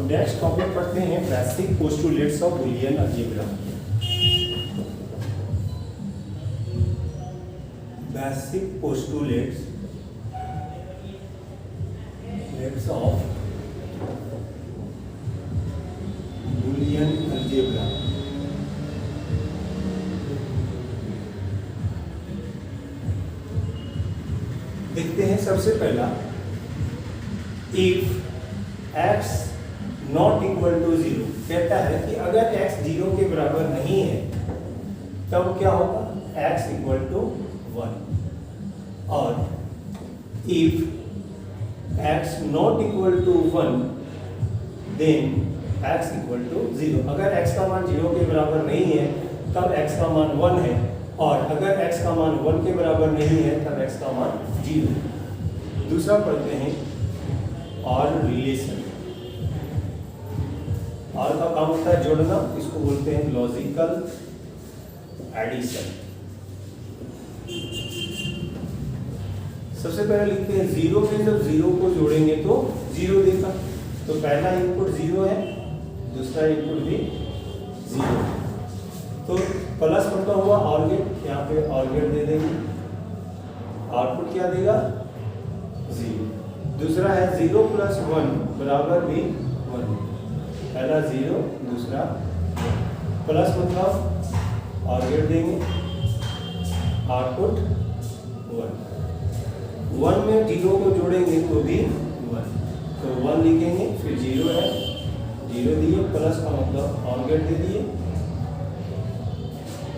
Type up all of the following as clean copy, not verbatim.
अब next topic पढ़ते हैं basic postulates of Boolean algebra. Basic postulates of Boolean algebra. देखते हैं सबसे पहला, if x not equal to 0, कहता है कि अगर x 0 के बराबर नहीं है तब क्या होगा, x इक्वल टू 1। और if x not equal to 1 then x equal to 0। अगर x का मान 0 के बराबर नहीं है तब x का मान 1 है, और अगर x का मान 1 के बराबर नहीं है तब x का मान 0। दूसरा पढ़ते हैं और रिलेशन। और का काम होता है जोड़ना, इसको बोलते हैं लॉजिकल एडिशन। सबसे पहले लिखते हैं 0 में जब 0 को जोड़ेंगे तो 0 देगा, तो पहला इनपुट 0 है, दूसरा इनपुट भी 0। तो प्लस मतलब हुआ ऑर गेट, यहाँ पे ऑर गेट दे देंगे, आउटपुट क्या देगा 0। दूसरा है 0 प्लस 1 बराबर भी 1, पहला 0 दूसरा प्लस मतलब और गेट देंगे, आउटपुट 1 में 0 को जोड़ेंगे तो भी 1, तो 1 लिखेंगे, फिर 0 है 0 दिए, प्लस का मतलब और गेट दे दिए,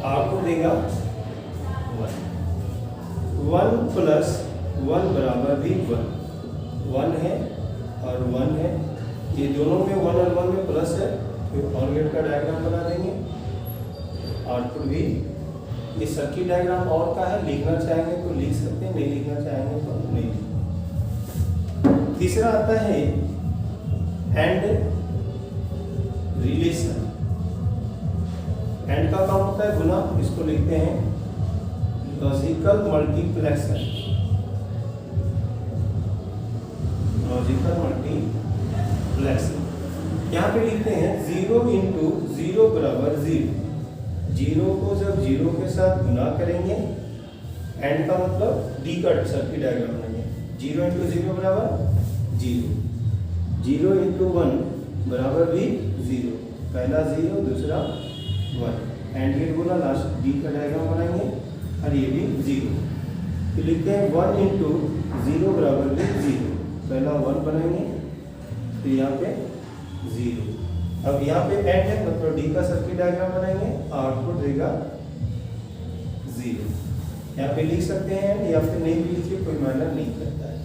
आउटपुट देगा 1 प्लस 1 बराबर भी 1 है और 1 है, ये दोनों में 1 और 1 में प्लस है, फिर और गेट का डायग्राम बना देंगे, आउटपुट भी। ये सर्किट डायग्राम और का है, लिखना चाहेंगे तो लिख सकते हैं, नहीं लिखना चाहेंगे तो नहीं लिख। तीसरा आता है एंड रिलेशन। एंड का काम होता है गुना, इसको लिखते हैं लॉजिकल मल्टीप्लेक्शन। लॉजिकल मल्टीप्लेक्शन यहाँ पे लिखते हैं 0 इंटू 0 बराबर 0। 0 को जब 0 के साथ गुना करेंगे, एंड का मतलब डी का सर्किट डायग्राम बनाएंगे, 0 इंटू 0 बराबर 0, 0 इंटू 1 बराबर भी 0, पहला 0 दूसरा 1, एंड गेट बोला, लास्ट डी का डायग्राम बनाएंगे और ये भी 0। फिर लिखते हैं 1 इंटू 0 बराबर भी 0, पहला 1 बनाएंगे, फिर यहाँ पे 0। अब यहाँ पे एंड है मतलब डी का सर्किट डायग्राम बनाएंगे, आउटपुट देगा 0। यहाँ पे लिख सकते हैं या फिर नहीं भी लिखिए, कोई मैटर नहीं करता है।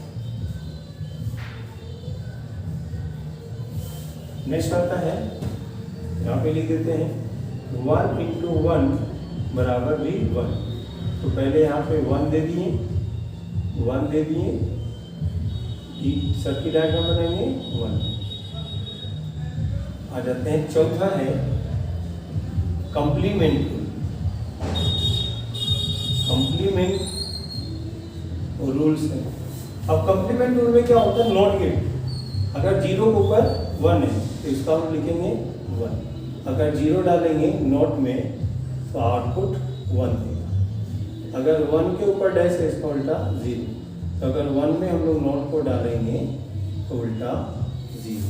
नेक्स्ट आता है, यहाँ पे लिख देते हैं 1 इंटू 1 बराबर भी 1, तो पहले यहाँ पे 1 दे दिए, 1 दे दिए, सर्किट डायग्राम बनाएंगे 1। आ जाते हैं, चौथा है कंप्लीमेंट रूल। कंप्लीमेंट रूल्स है। अब कंप्लीमेंट रूल में क्या होता है, नॉट गेट। अगर 0 के ऊपर 1 है तो इसका हम लिखेंगे 1, अगर 0 डालेंगे नॉट में तो आउटपुट 1 देगा, अगर 1 के ऊपर डैश है इसका उल्टा 0, तो अगर 1 में हम लोग नॉट को डालेंगे तो उल्टा 0।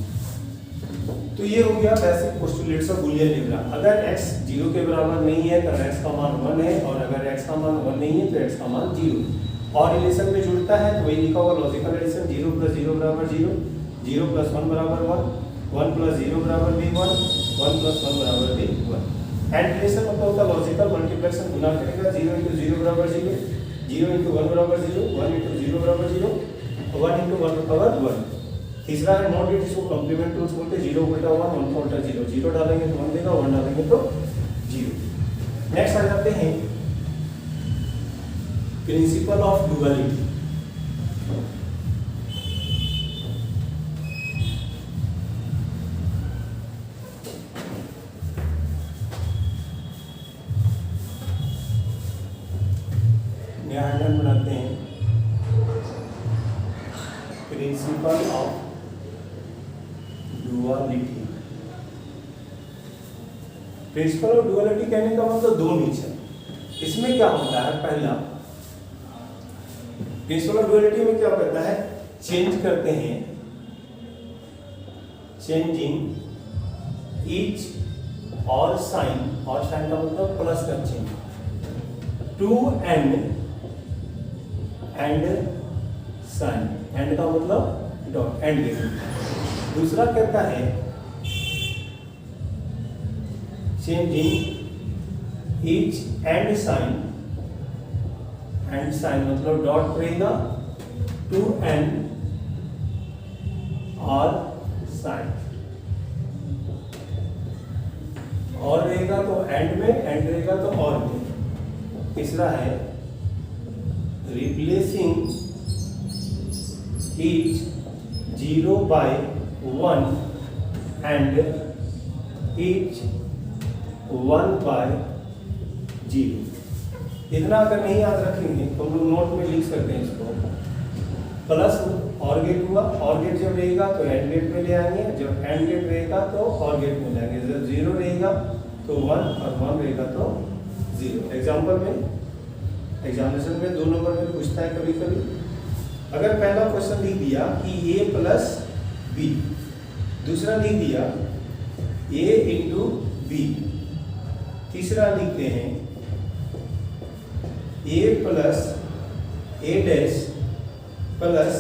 तो ये हो गया basic postulates of Boolean algebra. अगर x 0 के बराबर नहीं है तो x का मान 1 है, और अगर x का मान 1 नहीं है तो x का मान 0। और रिलेशन में जुड़ता है तो वही लिखा हुआ लॉजिकल एडिशन, 0 प्लस 0 बराबर 0, 0 प्लस 1 बराबर 1, 1 प्लस 0 बराबर भी 1, 1 प्लस 1 बराबर भी 1। एंड रिलेशन मतलब होता है लॉजिकल मल्टीप्लेक्शन, गुना करेगा, 0 इंटू 0 बराबर 0, 0 इंटू 1 बराबर 0, 1 इंटू 0 बराबर 0, 1 इंटू 1 पावर 1। तीसरा है नॉट गेट, जिसको कंप्लीमेंट रूल्स बोलते हैं, 0 उल्टा 1, 1 का उल्टा 0, 0 डालेंगे तो 1 देगा, 1 डालेंगे तो 0। नेक्स्ट आ जाते हैं प्रिंसिपल ऑफ डुअलिटी। न्यायालय बनाते हैं principle of duality. Principle of duality कहने का मतलब दो नेचर। इसमें क्या होता है, पहला प्रिंसिपल ऑफ डुअलिटी में क्या कहता है, चेंज करते हैं, चेंजिंग ईच और साइन का मतलब प्लस का चिन्ह, टू एंड साइन, एंड का मतलब डॉट, एंड गेट। दूसरा कहता है चेंजिंग ईच एंड साइन मतलब डॉट रहेगा, टू एंड और साइन, और रहेगा तो एंड में, एंड रहेगा तो और में। तीसरा है replacing each 0 by 1 and each 1 by 0। इतना अगर नहीं याद रखेंगे तो हम लोग नोट में लिख सकते हैं इसको, प्लस और गेट हुआ, और गेट जब रहेगा तो एंड गेट में ले आएंगे, जब एंड गेट रहेगा तो और गेट में ले आएंगे, जब 0 रहेगा तो 1 और 1 रहेगा तो 0। एग्जाम्पल में, एग्जामिनेशन में 2 नंबर में पूछता है कभी कभी, अगर पहला क्वेश्चन लिख दिया कि a प्लस बी, दूसरा लिख दिया a इंटू बी, तीसरा लिखते हैं a plus a dash plus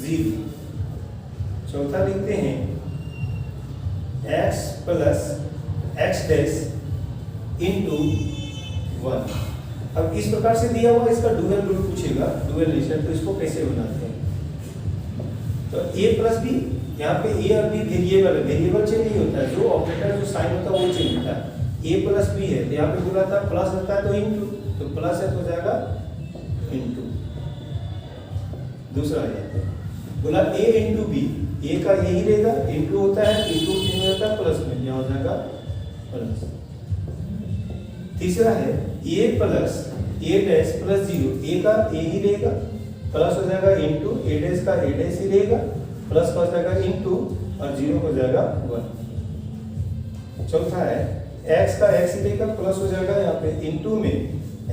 0, चौथा लिखते हैं x plus x dash into 1। अब इस प्रकार से दिया हुआ इसका डुअल रूट पूछेगा, डुअल नेचर, तो इसको कैसे बनाते हैं। तो a प्लस बी, यहाँ पे a और b वेरिएबल है, वेरिएबल चेंज नहीं होता है, जो ऑपरेटर जो साइन होता है वो चेंज होता है। a प्लस बी है तो यहाँ पे बोला था प्लस होता है तो इंटू, तो प्लस है तो हो जाएगा इंटू। दूसरा है बोला a इंटू बी, a का यही रहेगा, इंटू होता है, इंटू चेंज होता है प्लस में, यहाँ हो जाएगा प्लस। तीसरा है a plus a dash plus 0, a का a ही रहेगा, प्लस हो जाएगा इंटू, a डैश का a डैश ही रहेगा, प्लस का हो जाएगा इंटू और 0 हो जाएगा 1। चौथा है x का x ही रहेगा, प्लस हो जाएगा यहाँ पे इंटू में,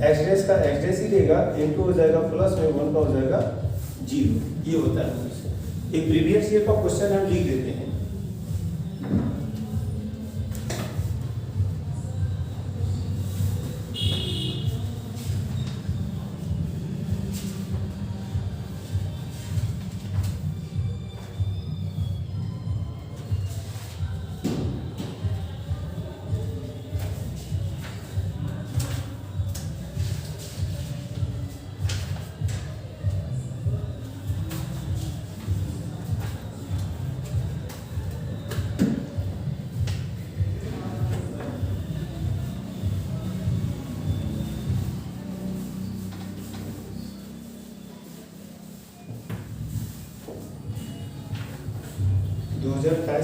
x डैश का x डैश ही रहेगा, इंटू हो जाएगा प्लस में, 1 का हो जाएगा 0। ये होता है एक प्रीवियस ईयर का क्वेश्चन हम लिख देते हैं।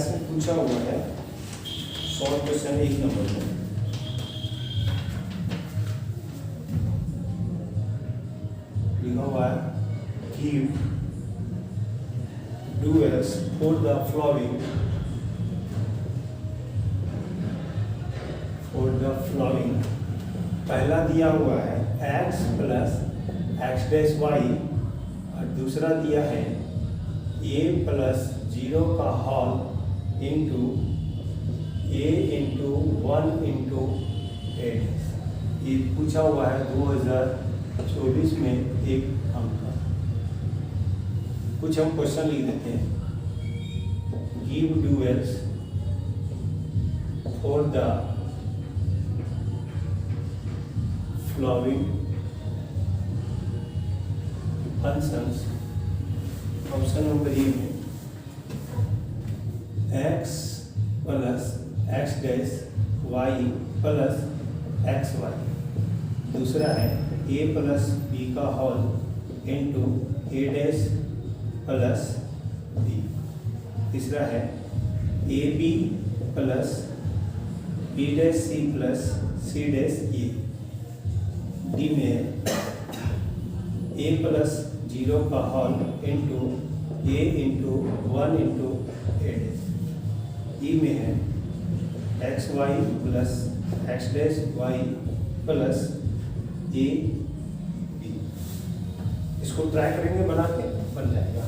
में पूछा हुआ है शॉर्ट क्वेश्चन 1 नंबर में। लिखा हुआ है give duals for the following पहला दिया हुआ है x plus x dash y और दूसरा दिया है a प्लस 0 का whole into a into 1 into 8। ये पूछा हुआ है 2024 में एक अंक का। कुछ हम क्वेश्चन लिख देते हैं। Give duals for the following functions. Option number A में x plus x dash Y plus X Y. दूसरा है a प्लस बी का whole into A dash plus B. तीसरा है A B plus B dash C plus C dash A. D में a plus 0 का whole into a into 1 into A dash. E में है X Y plus X dash Y plus A B, इसको try करेंगे बना के बन जाएगा।